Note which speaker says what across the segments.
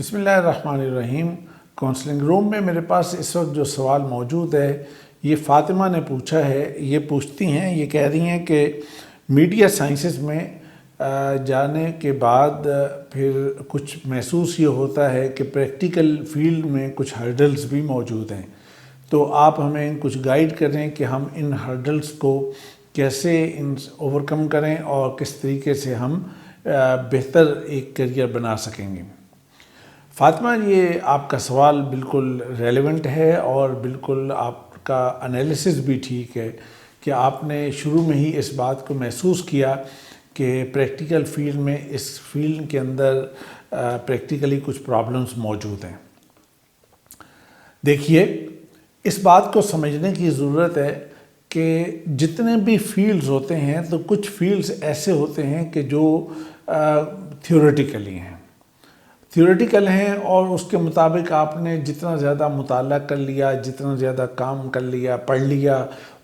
Speaker 1: بسم اللہ الرحمن الرحیم۔ کونسلنگ روم میں میرے پاس اس وقت جو سوال موجود ہے یہ فاطمہ نے پوچھا ہے۔ یہ پوچھتی ہیں، یہ کہہ رہی ہیں کہ میڈیا سائنسز میں جانے کے بعد پھر کچھ محسوس یہ ہوتا ہے کہ پریکٹیکل فیلڈ میں کچھ ہرڈلز بھی موجود ہیں، تو آپ ہمیں کچھ گائیڈ کریں کہ ہم ان ہرڈلز کو کیسے اوورکم کریں اور کس طریقے سے ہم بہتر ایک کیریئر بنا سکیں گے۔ فاطمہ، یہ آپ کا سوال بالکل ریلیونٹ ہے اور بالکل آپ کا انالیسس بھی ٹھیک ہے کہ آپ نے شروع میں ہی اس بات کو محسوس کیا کہ پریکٹیکل فیلڈ میں اس فیلڈ کے اندر پریکٹیکلی کچھ پرابلمز موجود ہیں۔ دیکھیے، اس بات کو سمجھنے کی ضرورت ہے کہ جتنے بھی فیلڈز ہوتے ہیں تو کچھ فیلڈز ایسے ہوتے ہیں کہ جو تھیوریٹیکلی ہیں اور اس کے مطابق آپ نے جتنا زیادہ مطالعہ کر لیا، جتنا زیادہ کام کر لیا، پڑھ لیا،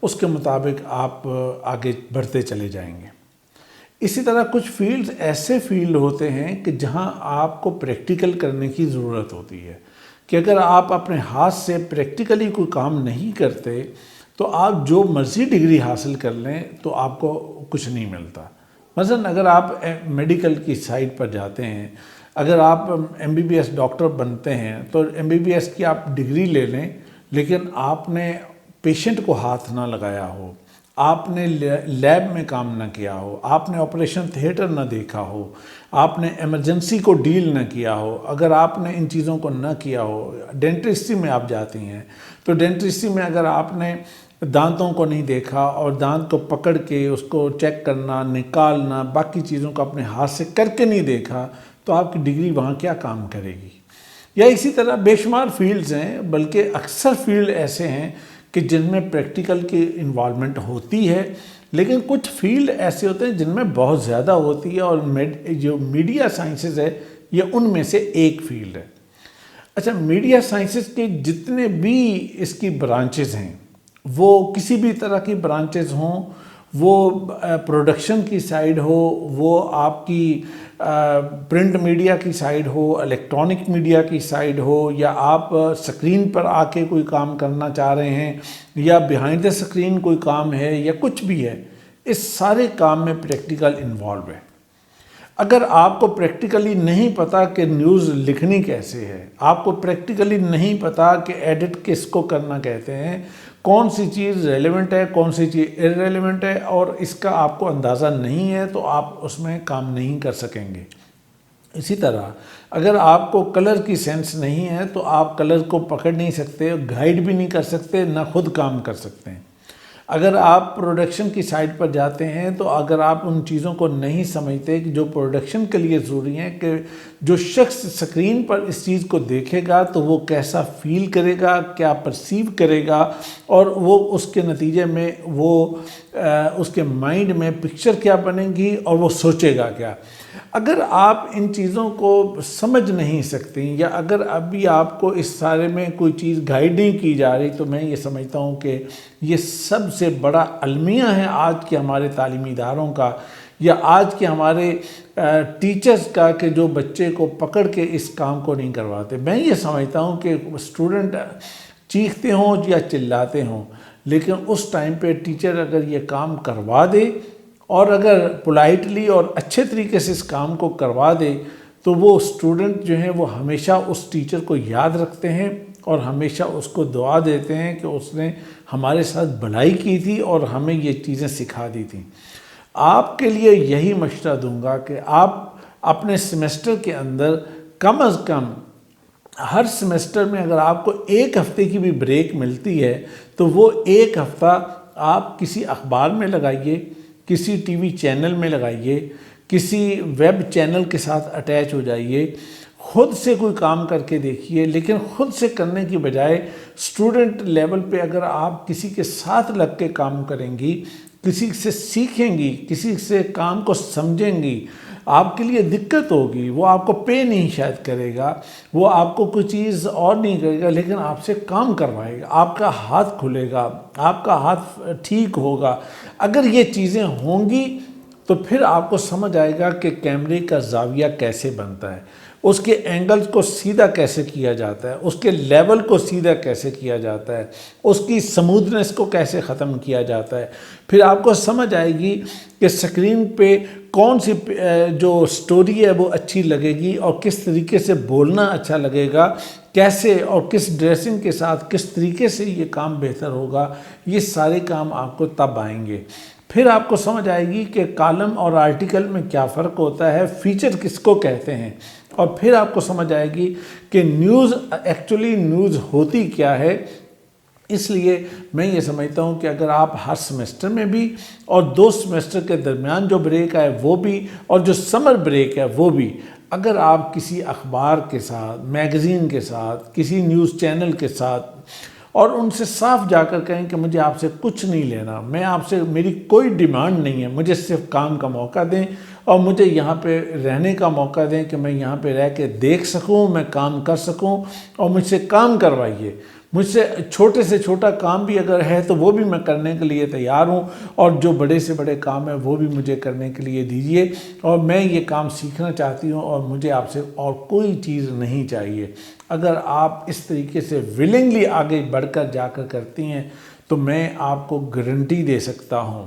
Speaker 1: اس کے مطابق آپ آگے بڑھتے چلے جائیں گے۔ اسی طرح کچھ فیلڈز ایسے فیلڈ ہوتے ہیں کہ جہاں آپ کو پریکٹیکل کرنے کی ضرورت ہوتی ہے کہ اگر آپ اپنے ہاتھ سے پریکٹیکلی کوئی کام نہیں کرتے تو آپ جو مرضی ڈگری حاصل کر لیں تو آپ کو کچھ نہیں ملتا۔ مثلاً اگر آپ میڈیکل کی سائٹ پر جاتے ہیں، اگر آپ MBBS ڈاکٹر بنتے ہیں تو MBBS کی آپ ڈگری لے لیں، لیکن آپ نے پیشنٹ کو ہاتھ نہ لگایا ہو، آپ نے لیب میں کام نہ کیا ہو، آپ نے آپریشن تھیٹر نہ دیکھا ہو، آپ نے ایمرجنسی کو ڈیل نہ کیا ہو، اگر آپ نے ان چیزوں کو نہ کیا ہو، ڈینٹسٹری میں آپ جاتی ہیں تو ڈینٹسٹری میں اگر آپ نے دانتوں کو نہیں دیکھا اور دانت کو پکڑ کے اس کو چیک کرنا، نکالنا، باقی چیزوں کو اپنے ہاتھ سے کر کے نہیں دیکھا تو آپ کی ڈگری وہاں کیا کام کرے گی؟ یا اسی طرح بے شمار فیلڈز ہیں، بلکہ اکثر فیلڈ ایسے ہیں کہ جن میں پریکٹیکل کی انوالومنٹ ہوتی ہے، لیکن کچھ فیلڈ ایسے ہوتے ہیں جن میں بہت زیادہ ہوتی ہے، اور جو میڈیا سائنسز ہے یہ ان میں سے ایک فیلڈ ہے۔ اچھا، میڈیا سائنسز کے جتنے بھی اس کی برانچز ہیں، وہ کسی بھی طرح کی برانچز ہوں، وہ پروڈکشن کی سائیڈ ہو، وہ آپ کی پرنٹ میڈیا کی سائیڈ ہو، الیکٹرانک میڈیا کی سائیڈ ہو، یا آپ سکرین پر آ کے کوئی کام کرنا چاہ رہے ہیں، یا بیہائنڈ دا سکرین کوئی کام ہے، یا کچھ بھی ہے، اس سارے کام میں پریکٹیکل انوالو ہے۔ اگر آپ کو پریکٹیکلی نہیں پتا کہ نیوز لکھنی کیسے ہے، آپ کو پریکٹیکلی نہیں پتا کہ ایڈٹ کس کو کرنا کہتے ہیں، کون سی چیز ریلیونٹ ہے، کون سی چیز ارریلیونٹ ہے، اور اس کا آپ کو اندازہ نہیں ہے تو آپ اس میں کام نہیں کر سکیں گے۔ اسی طرح اگر آپ کو کلر کی سینس نہیں ہے تو آپ کلر کو پکڑ نہیں سکتے، گائیڈ بھی نہیں کر سکتے، نہ خود کام کر سکتے ہیں۔ اگر آپ پروڈکشن کی سائٹ پر جاتے ہیں تو اگر آپ ان چیزوں کو نہیں سمجھتے کہ جو پروڈکشن کے لیے ضروری ہیں، کہ جو شخص سکرین پر اس چیز کو دیکھے گا تو وہ کیسا فیل کرے گا، کیا پرسیو کرے گا، اور وہ اس کے نتیجے میں وہ اس کے مائنڈ میں پکچر کیا بنے گی اور وہ سوچے گا کیا۔ اگر آپ ان چیزوں کو سمجھ نہیں سکتے، یا اگر ابھی آپ کو اس سارے میں کوئی چیز گائیڈ نہیں کی جا رہی، تو میں یہ سمجھتا ہوں کہ یہ سب سے بڑا المیہ ہے آج کے ہمارے تعلیمی اداروں کا، یا آج کے ہمارے ٹیچرز کا، کہ جو بچے کو پکڑ کے اس کام کو نہیں کرواتے۔ میں یہ سمجھتا ہوں کہ اسٹوڈنٹ چیختے ہوں یا چلاتے ہوں، لیکن اس ٹائم پہ ٹیچر اگر یہ کام کروا دے، اور اگر پولائٹلی اور اچھے طریقے سے اس کام کو کروا دے، تو وہ اسٹوڈنٹ جو ہیں وہ ہمیشہ اس ٹیچر کو یاد رکھتے ہیں اور ہمیشہ اس کو دعا دیتے ہیں کہ اس نے ہمارے ساتھ بھلائی کی تھی اور ہمیں یہ چیزیں سکھا دی تھیں۔ آپ کے لیے یہی مشورہ دوں گا کہ آپ اپنے سیمسٹر کے اندر کم از کم ہر سیمسٹر میں اگر آپ کو ایک ہفتے کی بھی بریک ملتی ہے تو وہ ایک ہفتہ آپ کسی اخبار میں لگائیے، کسی ٹی وی چینل میں لگائیے، کسی ویب چینل کے ساتھ اٹیچ ہو جائیے، خود سے کوئی کام کر کے دیکھیے، لیکن خود سے کرنے کی بجائے اسٹوڈنٹ لیول پہ اگر آپ کسی کے ساتھ لگ کے کام کریں گی، کسی سے سیکھیں گی، کسی سے کام کو سمجھیں گی، آپ کے لیے دقت ہوگی، وہ آپ کو پے نہیں شاید کرے گا، وہ آپ کو کوئی چیز اور نہیں کرے گا، لیکن آپ سے کام کروائے گا، آپ کا ہاتھ کھلے گا، آپ کا ہاتھ ٹھیک ہوگا۔ اگر یہ چیزیں ہوں گی تو پھر آپ کو سمجھ آئے گا کہ کیمرے کا زاویہ کیسے بنتا ہے، اس کے اینگلز کو سیدھا کیسے کیا جاتا ہے، اس کے لیول کو سیدھا کیسے کیا جاتا ہے، اس کی سمودھنس کو کیسے ختم کیا جاتا ہے۔ پھر آپ کو سمجھ آئے گی کہ سکرین پہ کون سی جو سٹوری ہے وہ اچھی لگے گی اور کس طریقے سے بولنا اچھا لگے گا، کیسے اور کس ڈریسنگ کے ساتھ کس طریقے سے یہ کام بہتر ہوگا۔ یہ سارے کام آپ کو تب آئیں گے۔ پھر آپ کو سمجھ آئے گی کہ کالم اور آرٹیکل میں کیا فرق ہوتا ہے، فیچر کس کو کہتے ہیں، اور پھر آپ کو سمجھ آئے گی کہ نیوز ایکچولی نیوز ہوتی کیا ہے۔ اس لیے میں یہ سمجھتا ہوں کہ اگر آپ ہر سمیسٹر میں بھی اور 2 سمیسٹر کے درمیان جو بریک ہے وہ بھی، اور جو سمر بریک ہے وہ بھی، اگر آپ کسی اخبار کے ساتھ، میگزین کے ساتھ، کسی نیوز چینل کے ساتھ، اور ان سے صاف جا کر کہیں کہ مجھے آپ سے کچھ نہیں لینا، میں آپ سے، میری کوئی ڈیمانڈ نہیں ہے، مجھے صرف کام کا موقع دیں اور مجھے یہاں پہ رہنے کا موقع دیں کہ میں یہاں پہ رہ کے دیکھ سکوں، میں کام کر سکوں، اور مجھ سے کام کروائیے، مجھ سے چھوٹے سے چھوٹا کام بھی اگر ہے تو وہ بھی میں کرنے کے لیے تیار ہوں، اور جو بڑے سے بڑے کام ہیں وہ بھی مجھے کرنے کے لیے دیجیے، اور میں یہ کام سیکھنا چاہتی ہوں اور مجھے آپ سے اور کوئی چیز نہیں چاہیے۔ اگر آپ اس طریقے سے ولنگلی آگے بڑھ کر جا کر کرتی ہیں تو میں آپ کو گارنٹی دے سکتا ہوں،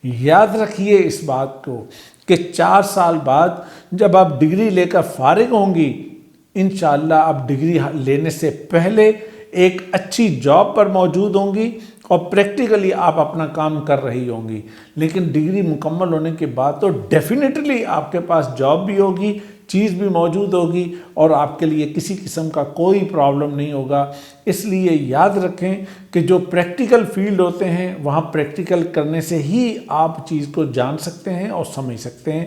Speaker 1: یاد رکھیے اس بات کو، کہ 4 سال بعد جب آپ ڈگری لے کر فارغ ہوں گی، انشاءاللہ آپ ڈگری لینے سے پہلے ایک اچھی جاب پر موجود ہوں گی اور پریکٹیکلی آپ اپنا کام کر رہی ہوں گی، لیکن ڈگری مکمل ہونے کے بعد تو ڈیفینیٹلی آپ کے پاس جاب بھی ہوگی، چیز بھی موجود ہوگی، اور آپ کے لیے کسی قسم کا کوئی پرابلم نہیں ہوگا۔ اس لیے یاد رکھیں کہ جو پریکٹیکل فیلڈ ہوتے ہیں وہاں پریکٹیکل کرنے سے ہی آپ چیز کو جان سکتے ہیں اور سمجھ سکتے ہیں۔